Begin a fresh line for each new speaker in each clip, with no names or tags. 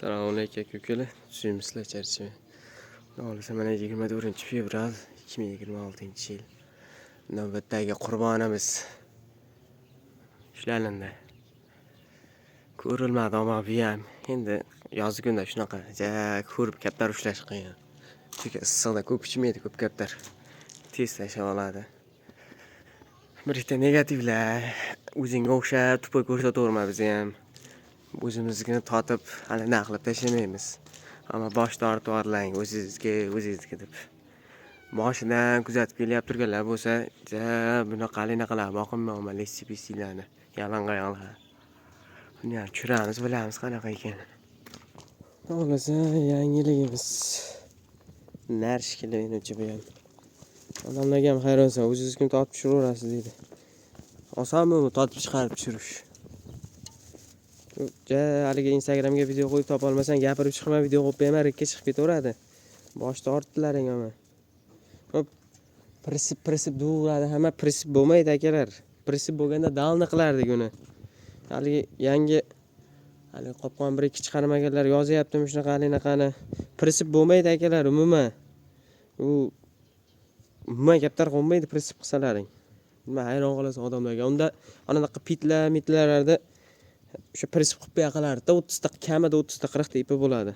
Assalomu alaykum ko'kalar. Tushunmisizlar charchimi. Nolisa mana 24-fevral 2026-yil. Navbatdagi qurbonimiz ushlandi. Ko'rilmadi ammo bu ham endi yozgi kunda shunaqa ko'rib kaptar ushlash qiyin. Chunki issiqda ko'p ichmaydi, ko'p kaptar. Tez tashlab oladi. Birta negativlar o'zingga o'xshab tupoy ko'rsataverma biz ham. O'zimizga totib, hali naqlib tashlamaymiz. Ammo bosh tortib orlang o'zingizga deb. Boshidan kuzatib kelyapti turganlar bo'lsa, bunaqalar boqinmayman lessipisilarni, yalangoyoqlar. Buni ham tushiramiz, bilamiz qanaqa ekan. Bo'lmasa yangiligimiz. Narshkilar menimcha bu ham. Odamlarga ham hayronsan, o'zingiz kim totib tushiraverasiz deydi. Osonmi totib chiqarib tushirish? Haligi Instagramga video qo'yib topa olmasang, gapirib chiqma, video qo'yib berma, rikka chiqib ketaveradi. Boshda ortdilaring ama. Hop, prisib duradi, hamma prisib bo'lmaydi akalar. Prisib bo'lganda dalni qilardik uni. Haligi yangi qopqon 1-2 chiqarmaganlar yozyaptimi shunaqa halinaqani. Prisib bo'lmaydi akalar, umuman. Umuman kaptar qolmaydi prisib qilsalaring. Nima hayron qolasiz odamlarga. Unda anaqa mitlarlarda o'sha prisib qilib qo'yaqalardi. 30 ta kamida 30 ta 40 ta ipi bo'ladi.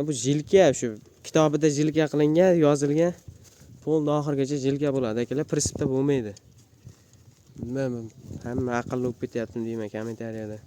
Bu jilka, shu kitobida jilka qilingan, yozilgan. Fonda oxirgacha jilka bo'ladi akalar, prisibda bo'lmaydi. Hamma aqlli bo'lib ketyaptimi deyman kommentariyada.